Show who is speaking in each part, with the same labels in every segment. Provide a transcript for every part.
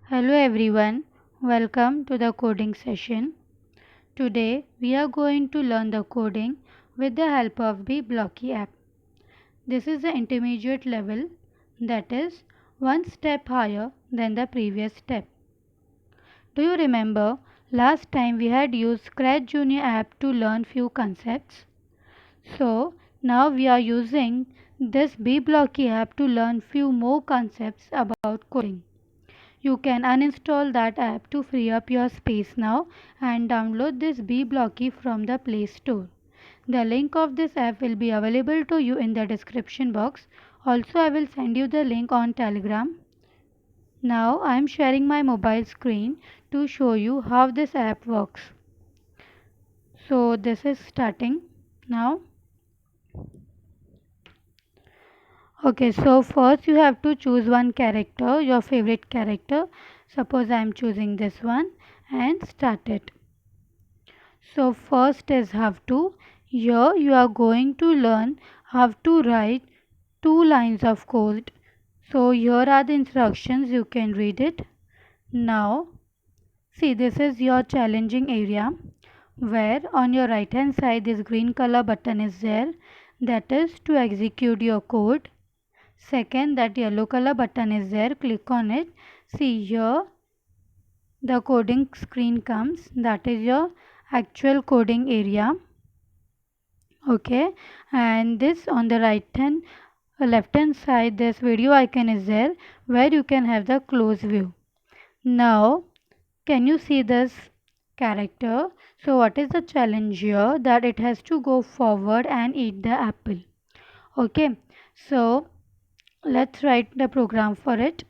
Speaker 1: Hello everyone, welcome to the coding session. Today we are going to learn the coding with the help of the Blocky app. This is the intermediate level, that is one step higher than the previous step. Do you remember last time we had used Scratch Junior app to learn few concepts? So now we are using this Blocky app to learn few more concepts about coding. You can uninstall that app to free up your space now and download this Blocky from the Play Store. The link of this app will be available to you in the description box. Also, I will send you the link on Telegram. Now, I am sharing my mobile screen to show you how this app works. So, this is starting now. Okay, so first you have to choose one character, your favorite character. Suppose I am choosing this one and start it. So first is have to. Here you are going to learn how to write two lines of code. So here are the instructions, you can read it. Now see, this is your challenging area where on your right hand side this green color button is there, that is to execute your code. Second, that yellow color button is there, click on it. See here the coding screen comes, that is your actual coding area. Okay, and this on the left hand side this video icon is there where you can have the close view. Now can you see this character? So what is the challenge here? That it has to go forward and eat the apple. Okay, so let's write the program for it.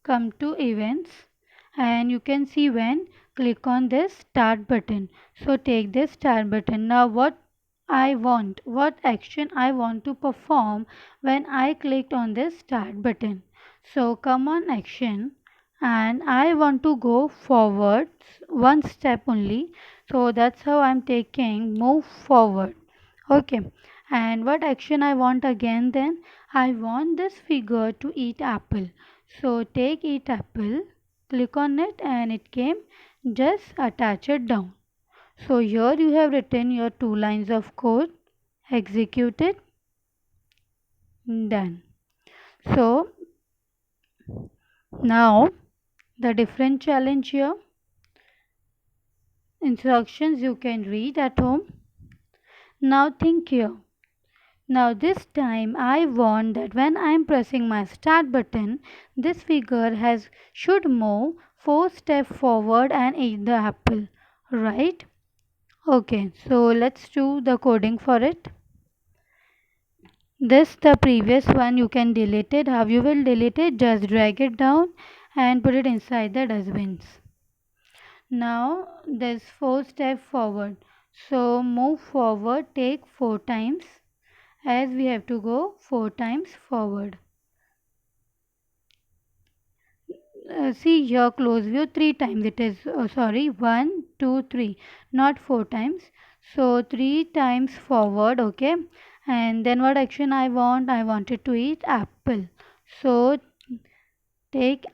Speaker 1: Come to events and you can see when, click on this start button. So take this start button. Now what action I want to perform when I clicked on this start button. So come on action, and I want to go forward one step only. So that's how I'm taking move forward. Okay, and what action I want again then? I want this figure to eat apple. So take eat apple, click on it and it came, just attach it down. So here you have written your two lines of code, execute it, done. So now the different challenge here, instructions you can read at home. Now think here. Now this time I want that when I am pressing my start button, this figure should move 4 steps forward and eat the apple, right? Okay, so let's do the coding for it. This the previous one you can delete it. How you will delete it? Just drag it down and put it inside the dustbins. Now this 4 steps forward. So move forward, take 4 times, as we have to go 4 times forward. See here close view 3 times, it is sorry 1 2 3, not 4 times. So 3 times forward. Okay, and then what action I wanted to eat apple. So take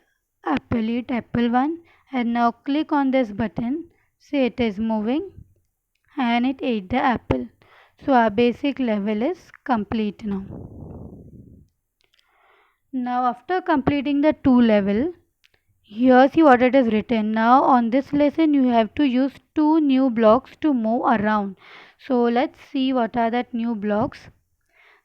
Speaker 1: apple, eat apple one, and now click on this button. See, it is moving and it ate the apple. So our basic level is complete now. Now after completing the 2 level, here see what it is written. Now on this lesson you have to use 2 new blocks to move around. So let's see what are that new blocks.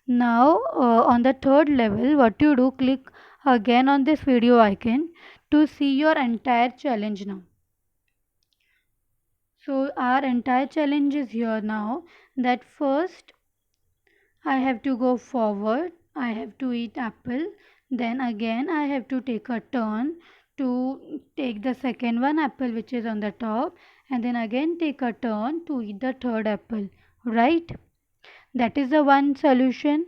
Speaker 1: Now on the 3rd level, what you do, click again on this video icon to see your entire challenge now. So our entire challenge is here now, that first I have to go forward, I have to eat apple, then again I have to take a turn to take the second one apple which is on the top, and then again take a turn to eat the third apple, right? That is the one solution.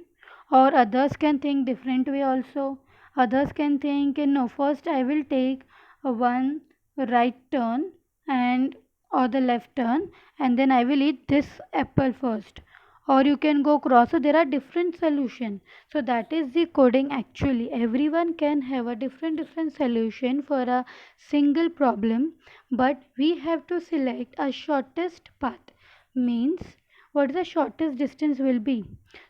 Speaker 1: Or others can think different way also. Others can think, no, first I will take a one right turn and or the left turn, and then I will eat this apple first. or you can go cross. So there are different solution. So that is the coding. Actually everyone can have a different solution for a single problem, but we have to select a shortest path. Means what the shortest distance will be.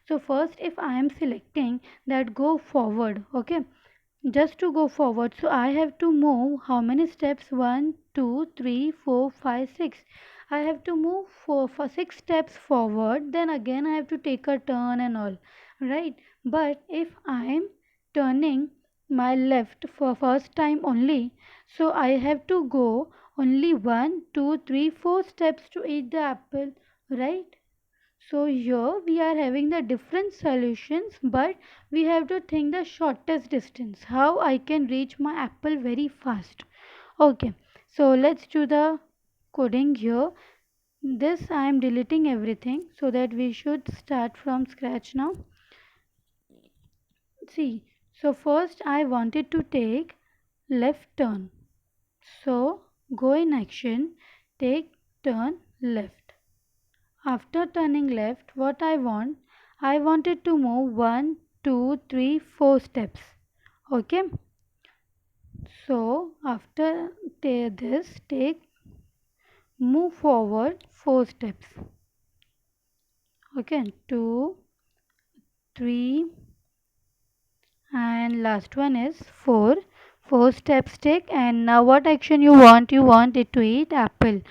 Speaker 1: So first if I am selecting that go forward, okay, just to go forward, so I have to move how many steps? 1 2 3 4 5 6. I have to move for 6 steps forward, then again I have to take a turn and all, right? But if I am turning my left for first time only, so I have to go only 1 2 3 4 steps to eat the apple, right? So here we are having the different solutions, but we have to think the shortest distance, how I can reach my apple very fast. Okay, so let's do the coding here. This I am deleting everything so that we should start from scratch now. See, so first I wanted to take left turn. So go in action, take turn left. After turning left, what I wanted to move 1, 2, 3, 4 steps. Okay. So after this, move forward 4 steps. Okay, 2, 3, and last one is 4. 4 steps take, and now what action you want? You want it to eat apple.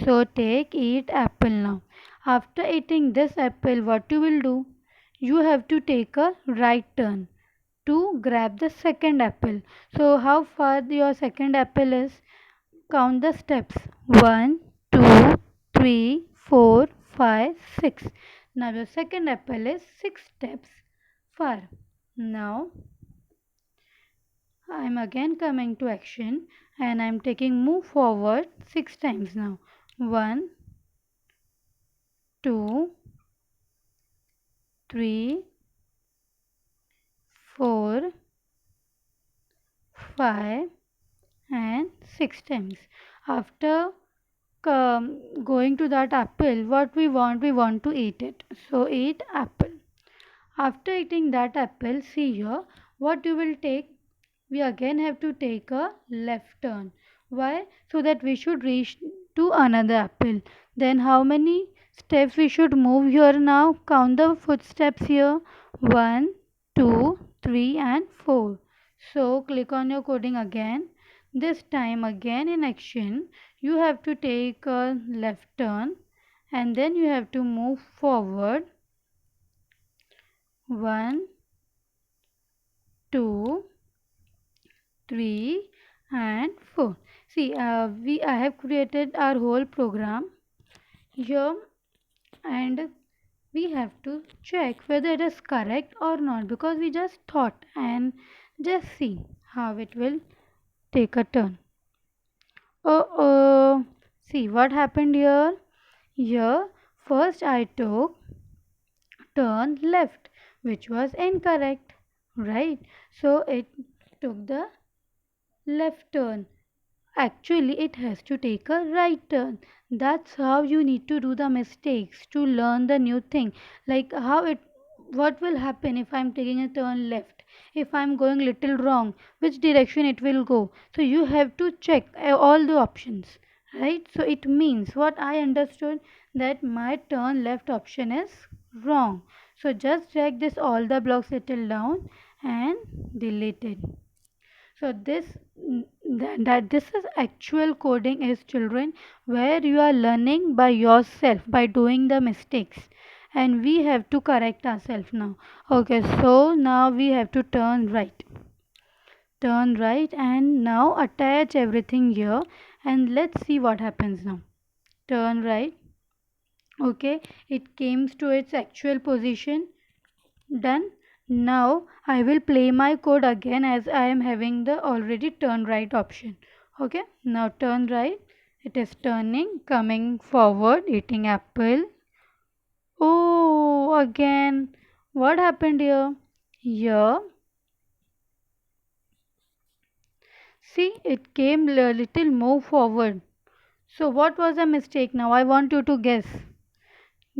Speaker 1: So take eat apple now. After eating this apple, what you will do? You have to take a right turn to grab the second apple. So how far your second apple is? Count the steps. 1, 2, 3, 4, 5, 6. Now your second apple is 6 steps far. Now I am again coming to action and I am taking move forward 6 times now. 1, 2, 3, 4, 5 and 6 times. After going to that apple, what we want? We want to eat it. So eat apple. After eating that apple, see here, what you will take? We again have to take a left turn. Why? So that we should reach to another apple. Then how many steps we should move here now? Count the footsteps here. 1, 2, 3 and 4. So click on your coding again. This time again in action, you have to take a left turn and then you have to move forward 1, 2, 3 and 4. See, I have created our whole program here and we have to check whether it is correct or not, because we just thought and just see how it will take a turn. Oh, see what happened here. Here first I took turn left, which was incorrect, right? So it took the left turn. Actually, it has to take a right turn. That's how you need to do the mistakes to learn the new thing. Like what will happen if I'm taking a turn left? If I'm going little wrong, which direction it will go? So you have to check all the options, right? So it means what I understood, that my turn left option is wrong. So just drag this all the blocks little down and delete it. So this is actual coding is, children, where you are learning by yourself by doing the mistakes, and we have to correct ourselves now. Okay, so now we have to turn right and now attach everything here and let's see what happens now. Turn right. Okay, it came to its actual position. Done. Now I will play my code again as I am having the already turn right option. Okay, now turn right. It is turning, coming forward, eating apple. Oh, again. What happened here? Here, see, it came a little more forward. So what was the mistake now? I want you to guess.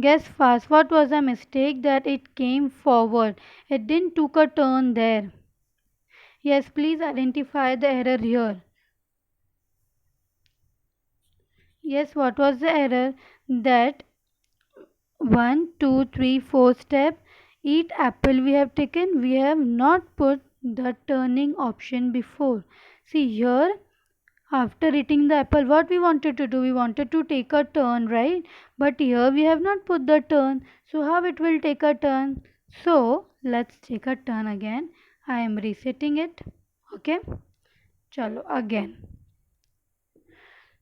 Speaker 1: Guess fast. What was the mistake? That it came forward. It didn't took a turn there. Yes, please identify the error here. Yes, what was the error? That 1, 2, 3, 4 step. Eat apple we have taken. We have not put the turning option before. See here, after eating the apple, what we wanted to do? We wanted to take a turn, right? But here we have not put the turn. So how it will take a turn? So let's take a turn again. I am resetting it. Okay. Chalo again.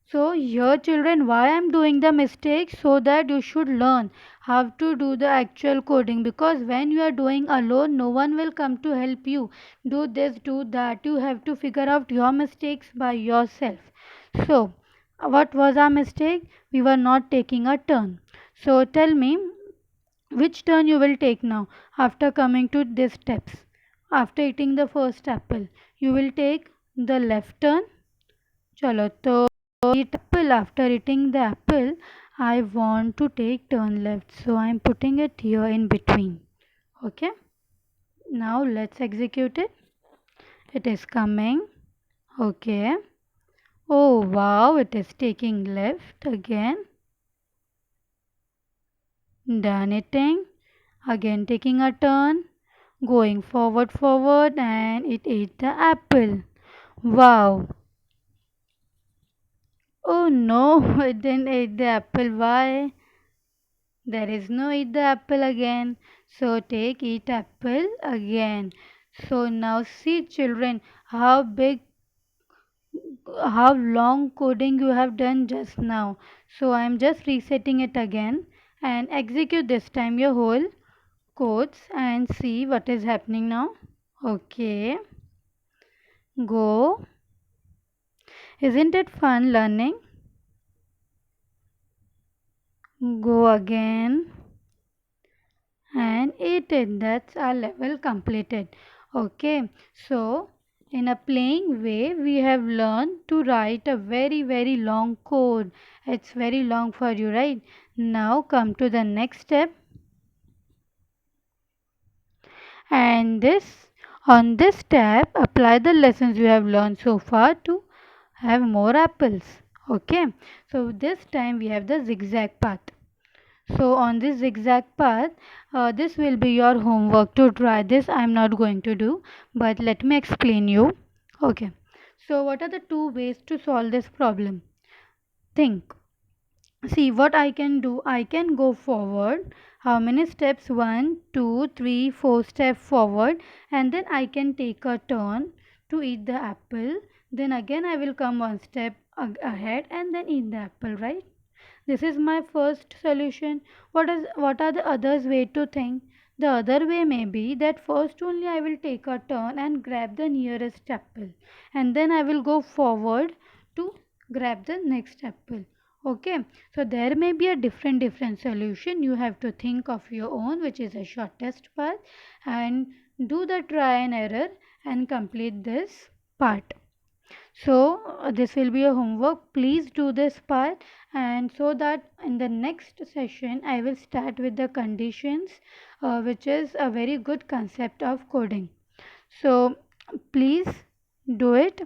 Speaker 1: So here children, why I am doing the mistake? So that you should learn how to do the actual coding, because when you are doing alone, no one will come to help you. Do this, do that. You have to figure out your mistakes by yourself. So what was our mistake? We were not taking a turn. So tell me which turn you will take now after coming to these steps. After eating the first apple, you will take the left turn. Chalo, to eat apple. After eating the apple, I want to take turn left. So I am putting it here in between. Okay. Now let's execute it. It is coming. Okay. Oh wow, it is taking left again. Done eating. Again taking a turn. Going forward and it ate the apple. Wow. Oh no, it didn't eat the apple. Why? There is no eat the apple again. So take eat apple again. So now see children how long coding you have done just now. So I am just resetting it again and execute this time your whole codes and see what is happening now. Okay. Go. Isn't it fun learning? Go again and eat it. That's our level completed. Okay, so in a playing way, we have learned to write a very long code. It's very long for you, right? Now come to the next step, and this on this step apply the lessons you have learned so far to have more apples. Okay, so this time we have the zigzag path. So on this zigzag path, this will be your homework to try this. I am not going to do, but let me explain you. Okay. So what are the two ways to solve this problem? Think. See what I can do. I can go forward. How many steps? 1, 2, 3, 4 steps forward, and then I can take a turn to eat the apple. Then again I will come one step ahead and then eat the apple, right? This is my first solution. What are the others way to think? The other way may be that first only I will take a turn and grab the nearest apple, and then I will go forward to grab the next apple. Okay, so there may be a different solution. You have to think of your own, which is a shortest path, and do the try and error and complete this part. So this will be a homework. Please do this part, and so that in the next session I will start with the conditions, which is a very good concept of coding. So please do it,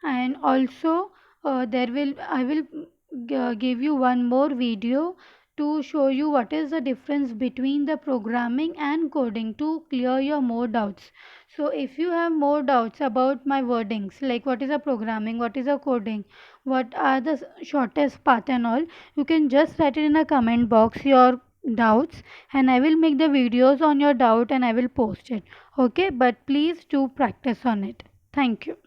Speaker 1: and also there will I will give you one more video to show you what is the difference between the programming and coding to clear your more doubts. So if you have more doubts about my wordings, like what is a programming, what is a coding, what are the shortest path and all, you can just write it in a comment box your doubts, and I will make the videos on your doubt and I will post it. Okay, but please do practice on it. Thank you.